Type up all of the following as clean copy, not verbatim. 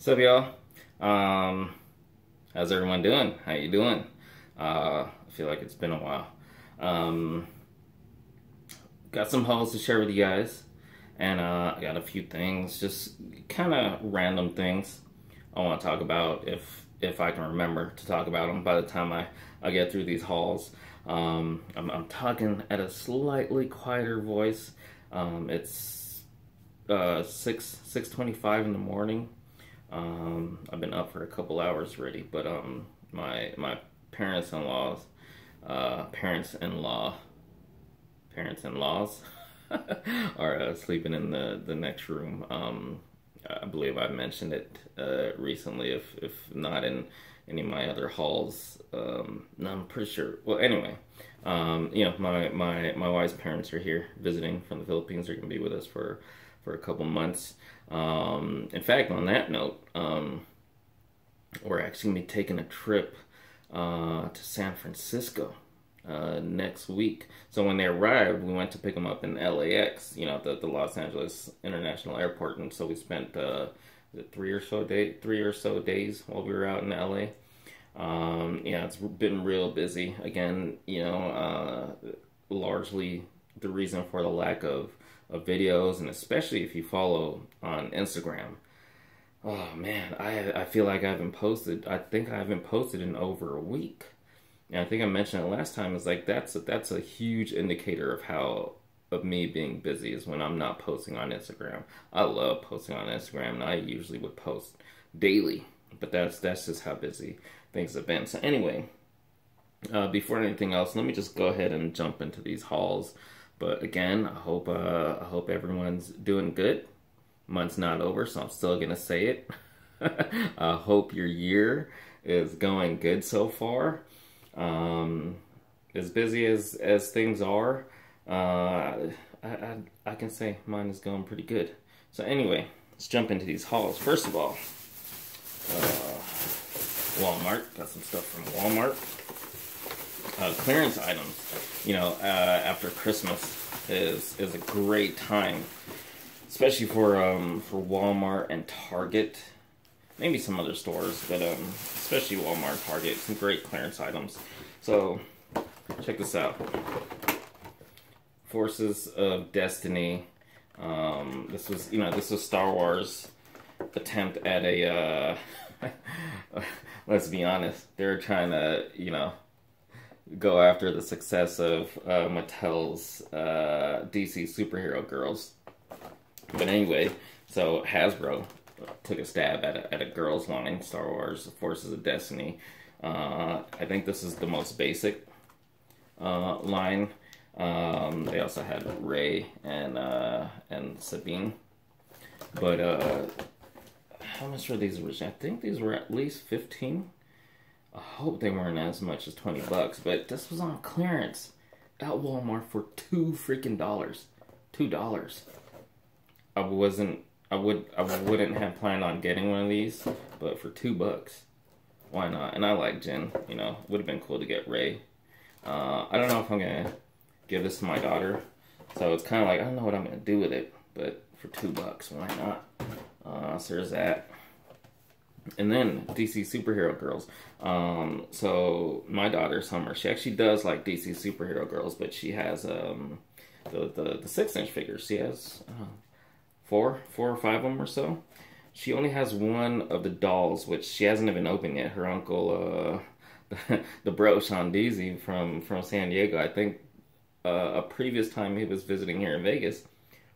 What's up, y'all? How's everyone doing? How you doing? I feel like it's been a while. Got some hauls to share with you guys, and I got a few things, just kind of random things I want to talk about if I can remember to talk about them by the time I get through these hauls. I'm talking at a slightly quieter voice. It's 6:25 in the morning. I've been up for a couple hours already, but my parents-in-laws are sleeping in the next room. I believe I mentioned it recently, if not in any of my other hauls. No, I'm pretty sure. Well, anyway, my wife's parents are here visiting from the Philippines. They're gonna be with us for a couple months. In fact, on that note, we're actually gonna be taking a trip to San Francisco next week. So when they arrived, we went to pick them up in LAX, the Los Angeles International Airport, and so we spent three or so days while we were out in LA. It's been real busy again. Largely the reason for the lack of videos, and especially if you follow on Instagram. Oh man, I feel like I haven't posted. I think I haven't posted in over a week. And I think I mentioned it last time. It's like that's a huge indicator of me being busy is when I'm not posting on Instagram. I love posting on Instagram, and I usually would post daily, but that's just how busy things have been. So anyway, before anything else, let me just go ahead and jump into these hauls. But again, I hope everyone's doing good. Month's not over, so I'm still gonna say it. I hope your year is going good so far. As busy as things are, I can say mine is going pretty good. So anyway, let's jump into these hauls. First of all, Walmart. Got some stuff from Walmart. Clearance items. After Christmas is a great time, especially for Walmart and Target. Maybe some other stores, but especially Walmart, Target, some great clearance items. So check this out. Forces of Destiny. This was Star Wars attempt at a let's be honest, they're trying to, go after the success of Mattel's DC superhero girls. But anyway, so Hasbro took a stab at a girls line, Star Wars Forces of Destiny. I think this is the most basic line. They also had Rey and Sabine. But how much were these originally? I think these were at least 15. I hope they weren't as much as $20, but this was on clearance at Walmart for $2 freaking dollars. $2. I wouldn't have planned on getting one of these, but for $2, why not? And I like Jyn, would have been cool to get Rey. I don't know if I'm gonna give this to my daughter, so it's kind of like I don't know what I'm gonna do with it, but for $2, why not? So there's that. And then DC superhero girls. So my daughter Summer, she actually does like DC superhero girls, but she has the 6-inch figures. She has four or five of them or so. She only has one of the dolls, which she hasn't even opened yet. Her uncle, the bro Sean Deasy from San Diego, I think a previous time he was visiting here in Vegas,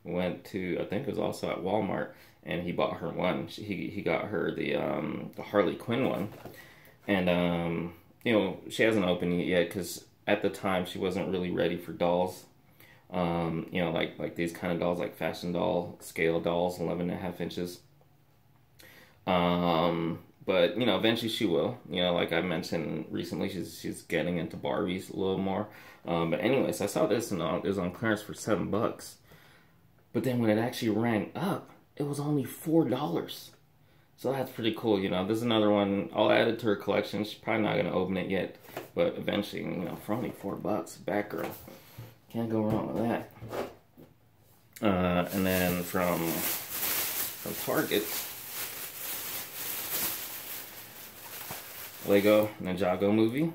went to, I think it was also at Walmart, and he bought her one. He got her the Harley Quinn one, and she hasn't opened it yet because at the time she wasn't really ready for dolls. Like these kind of dolls, like fashion doll scale dolls, 11.5 inches. But eventually she will. Like I mentioned recently, she's getting into Barbies a little more. But anyways, I saw this and it was on clearance for $7. But then when it actually rang up, it was only $4. So that's pretty cool. This is another one. I'll add it to her collection. She's probably not gonna open it yet, but eventually, for only $4, Batgirl. Can't go wrong with that. And then from Target, Lego Ninjago movie.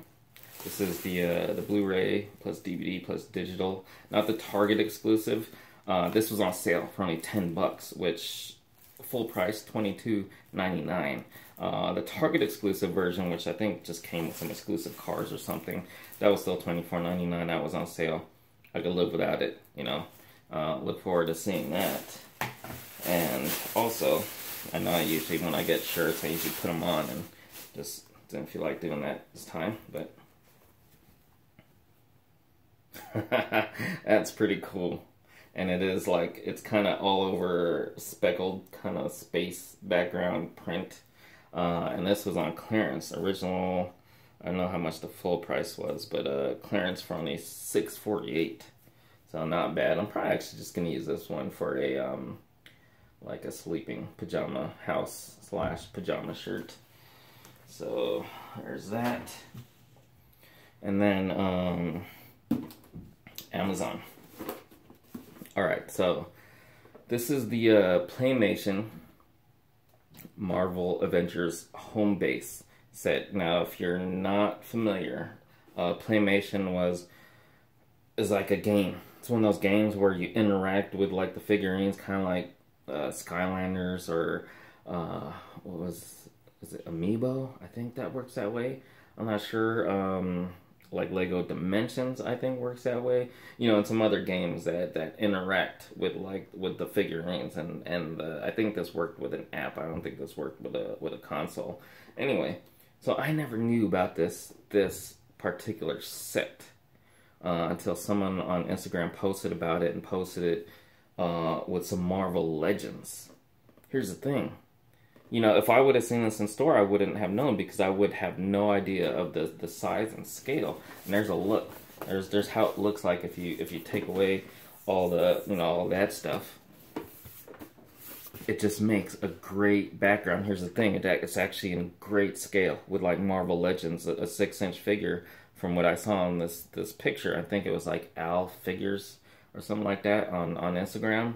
This is the Blu-ray plus DVD plus digital, not the Target exclusive. This was on sale for only $10, which full price $22.99. The Target exclusive version, which I think just came with some exclusive cards or something, that was still $24.99. That was on sale. I could live without it, you know. Look forward to seeing that. And also, I know usually when I get shirts, I usually put them on, and just didn't feel like doing that this time, but that's pretty cool. And it is like, it's kind of all over speckled kind of space background print. And this was on clearance. Original, I don't know how much the full price was, but clearance for only $6.48. So not bad. I'm probably actually just gonna use this one for a like a sleeping pajama house / pajama shirt. So there's that. And then Amazon. Alright, so this is the Playmation Marvel Avengers home base set. Now, if you're not familiar, Playmation is like a game. It's one of those games where you interact with like the figurines, kind of like Skylanders or is it Amiibo? I think that works that way. I'm not sure. Like Lego Dimensions, I think works that way. You know, and some other games that interact with the figurines, and I think this worked with an app. I don't think this worked with a console. Anyway, so I never knew about this particular set until someone on Instagram posted about it, and posted it with some Marvel Legends. Here's the thing. You know, if I would have seen this in store, I wouldn't have known, because I would have no idea of the size and scale. And there's a look. There's how it looks like if you take away all the, you know, all that stuff. It just makes a great background. Here's the thing, it's actually in great scale with like Marvel Legends, a 6-inch figure. From what I saw in this picture, I think it was like Al Figures or something like that on Instagram.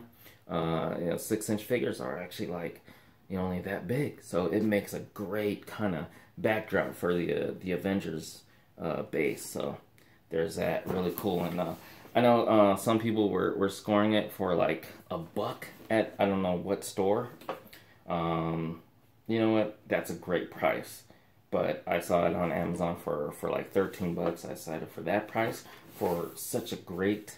You know, 6-inch figures are actually like, you know, only that big, so it makes a great kind of backdrop for the Avengers base. So there's that, really cool. And I know some people were scoring it for like $1 at I don't know what store. You know what? That's a great price. But I saw it on Amazon for like $13. I decided for that price for such a great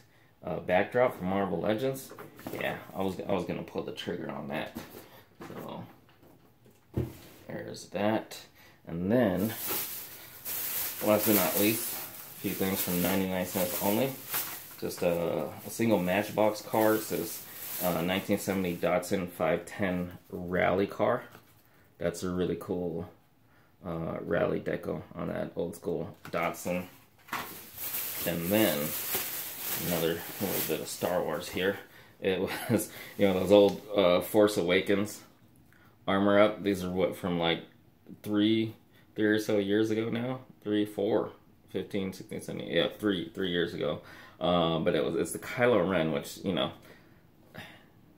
backdrop for Marvel Legends. Yeah, I was gonna pull the trigger on that. So there's that. And then, last but not least, a few things from 99 cents only. Just a single Matchbox car. It says 1970 Datsun 510 rally car. That's a really cool rally deco on that old school Datsun. And then another little bit of Star Wars here. It was, you know, those old Force Awakens armor up. These are what, from like three or so years ago now? 3, 4, 15, 16, 17, yeah, 3 years ago. But it's the Kylo Ren, which, you know,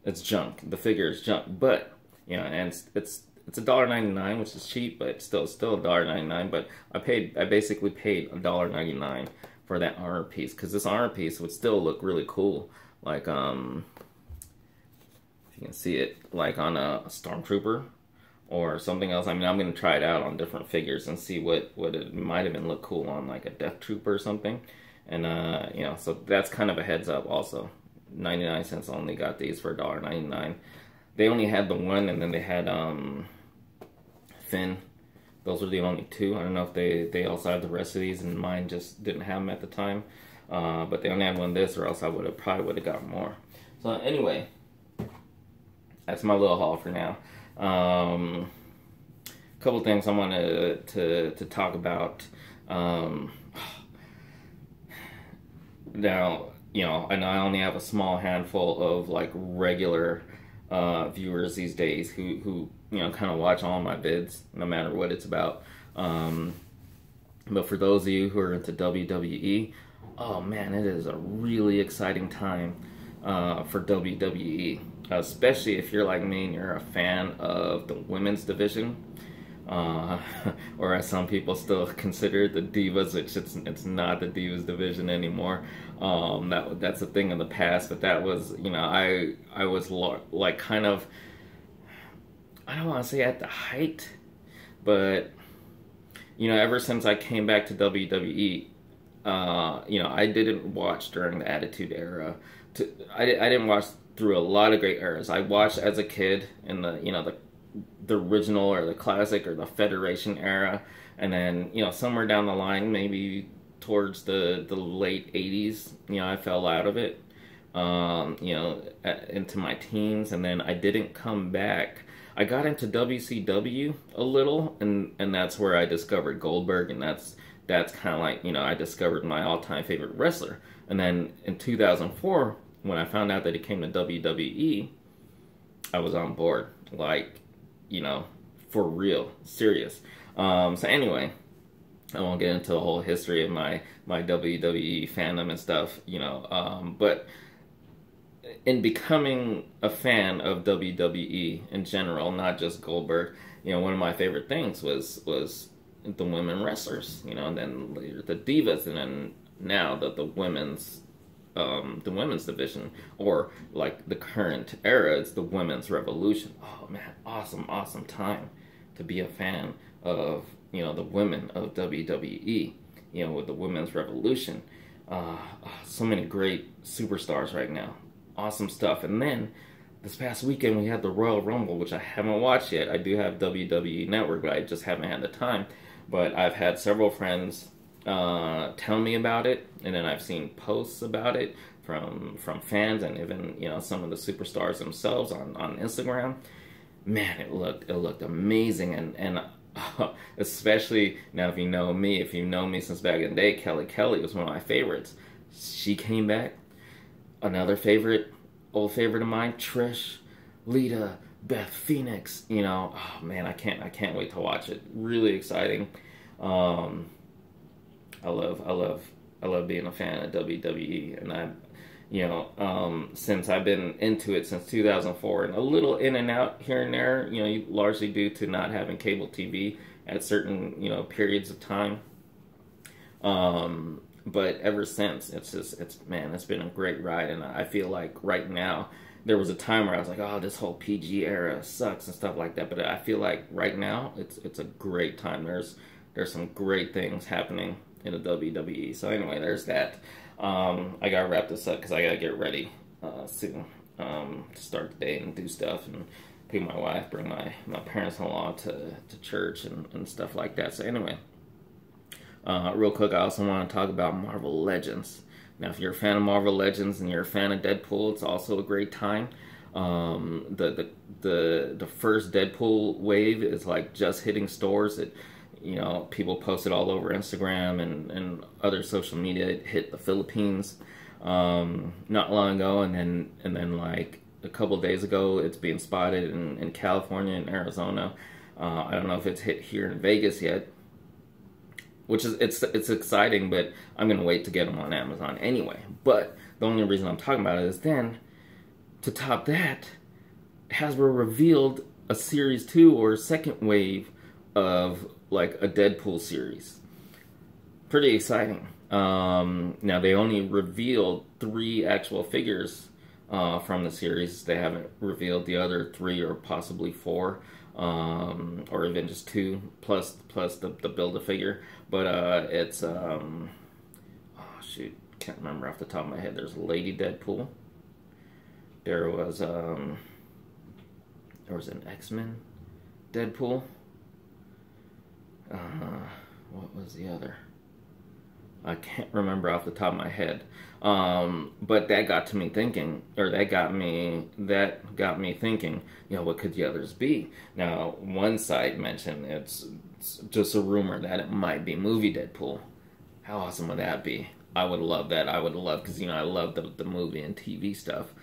it's junk. The figure is junk, but, you know, and it's $1.99, which is cheap, but still $1.99. But I basically paid $1.99 for that armor piece, because this armor piece would still look really cool, like you can see it like on a Stormtrooper or something else. I mean, I'm going to try it out on different figures and see what it might have been look cool on like a Death Trooper or something. And, you know, so that's kind of a heads up also. 99 cents only, got these for $1.99. They only had the one, and then they had Finn. Those were the only two. I don't know if they also had the rest of these, and mine just didn't have them at the time. But they only had one of this, or else I probably would have got more. So anyway, that's my little haul for now. Couple things I wanted to talk about. Now, you know, I know I only have a small handful of like regular viewers these days who you know, kind of watch all my vids, no matter what it's about. But for those of you who are into WWE, oh man, it is a really exciting time for WWE. Especially if you're like me and you're a fan of the women's division. uh, or as some people still consider it, the Divas, which it's not the Divas division anymore. That's a thing of the past, but that was, you know, I was like kind of, I don't want to say at the height, but you know, ever since I came back to WWE, you know, I didn't watch during the Attitude Era. I didn't watch through a lot of great eras. I watched as a kid in the, you know, the original or the classic or the Federation era, and then, you know, somewhere down the line, maybe towards the late '80s, you know, I fell out of it. You know, into my teens, and then I didn't come back. I got into WCW a little, and that's where I discovered Goldberg, and that's kind of like, you know, I discovered my all-time favorite wrestler. And then in 2004, when I found out that he came to WWE, I was on board, like, you know, for real, serious. So anyway, I won't get into the whole history of my WWE fandom and stuff, you know, but in becoming a fan of WWE in general, not just Goldberg, you know, one of my favorite things was the women wrestlers, you know, and then later the Divas, and then now the women's division, or like the current era, it's the women's revolution. Oh man, awesome time to be a fan of, you know, the women of WWE, you know, with the women's revolution. So many great superstars right now. Awesome stuff. And then this past weekend we had the Royal Rumble, which I haven't watched yet. I do have WWE Network, but I just haven't had the time. But I've had several friends tell me about it, and then I've seen posts about it from fans, and even, you know, some of the superstars themselves on Instagram. Man, it looked amazing, and especially now, if you know me since back in the day, Kelly was one of my favorites. She came back. Another old favorite of mine, Trish, Lita, Beth Phoenix. You know, oh man, I can't wait to watch it. Really exciting. I love being a fan of WWE, and you know, since I've been into it since 2004, and a little in and out here and there, you know, largely due to not having cable TV at certain, you know, periods of time. But ever since, it's been a great ride, and I feel like right now, there was a time where I was like, oh, this whole PG era sucks and stuff like that, but I feel like right now, it's a great time. There's some great things happening in the WWE. So anyway, there's that. I gotta wrap this up because I gotta get ready soon to start the day and do stuff and pick my wife, bring my parents-in-law to church and stuff like that. So anyway. Real quick, I also want to talk about Marvel Legends. Now, if you're a fan of Marvel Legends and you're a fan of Deadpool, it's also a great time. The first Deadpool wave is like just hitting stores. It, you know, people post it all over Instagram and other social media. It hit the Philippines not long ago, and then like a couple days ago, it's being spotted in California and Arizona. I don't know if it's hit here in Vegas yet. Which is, it's exciting, but I'm going to wait to get them on Amazon anyway. But the only reason I'm talking about it is then, to top that, Hasbro revealed a Series 2 or second wave of, like, a Deadpool series. Pretty exciting. Now, they only revealed 3 actual figures from the series. They haven't revealed the other 3 or possibly 4. Or even just 2 plus the Build-A-Figure, but it's oh shoot, can't remember off the top of my head. There's Lady Deadpool. There was an X-Men Deadpool. What was the other? I can't remember off the top of my head. But that got me thinking, you know, what could the others be? Now, one site mentioned it's just a rumor that it might be movie Deadpool. How awesome would that be? I would love that. Because, you know, I love the movie and TV stuff.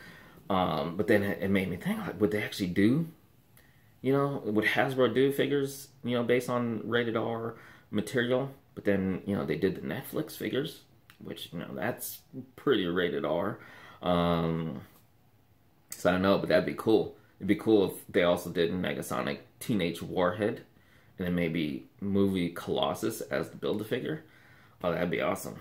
But then it made me think, like, would they actually do, you know, would Hasbro do figures, you know, based on rated R material? But then, you know, they did the Netflix figures, which, you know, that's pretty rated R. So I don't know, but that'd be cool. It'd be cool if they also did Megasonic Teenage Warhead and then maybe movie Colossus as the Build-A-Figure. Oh, that'd be awesome.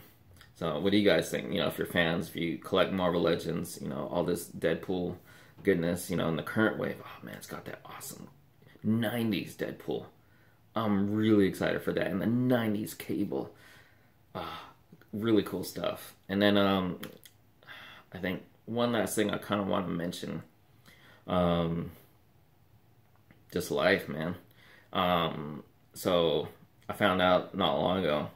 So what do you guys think? You know, if you're fans, if you collect Marvel Legends, you know, all this Deadpool goodness, you know, in the current wave, oh man, it's got that awesome 90s Deadpool. I'm really excited for that. And the 90s Cable. Really cool stuff. And then I think one last thing I kind of want to mention. Just life, man. So I found out not long ago,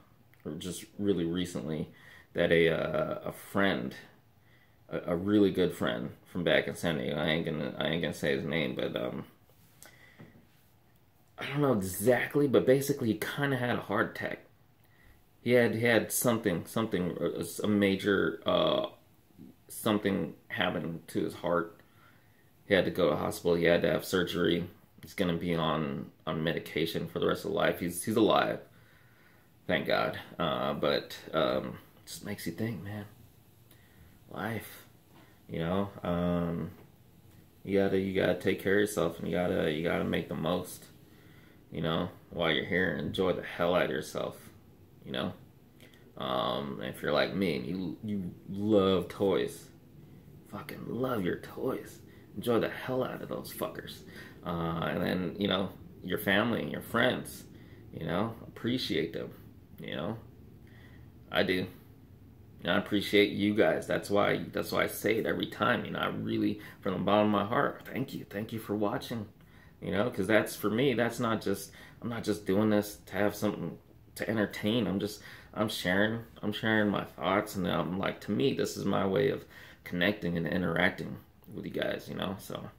or just really recently, that a friend, a really good friend from back in San Diego, I ain't gonna say his name, but I don't know exactly, but basically he kind of had a heart attack. He had something, a major something happened to his heart. He had to go to the hospital. He had to have surgery. He's gonna be on medication for the rest of his life. He's alive, thank God. But just makes you think, man. Life, you know. You gotta take care of yourself, and you gotta make the most. You know, while you're here, enjoy the hell out of yourself. You know, if you're like me and you love toys, fucking love your toys. Enjoy the hell out of those fuckers. And then, you know, your family and your friends, you know, appreciate them, you know. I do. And I appreciate you guys. That's why I say it every time, you know. I really, from the bottom of my heart, thank you for watching, you know, because that's, for me, I'm not just doing this to have something to entertain. I'm sharing my thoughts, and I'm like, to me, this is my way of connecting and interacting with you guys, you know. So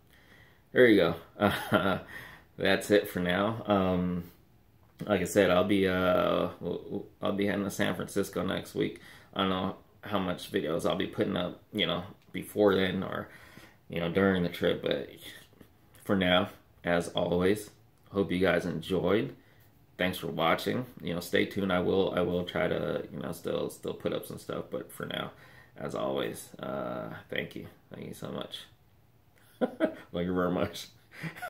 there you go. That's it for now. Like I said, I'll be heading to San Francisco next week. I don't know how much videos I'll be putting up, you know, before then or, you know, during the trip, but for now, as always, hope you guys enjoyed. Thanks for watching. You know, stay tuned. I will try to, you know, still put up some stuff, but for now, as always, thank you so much. Thank you very much.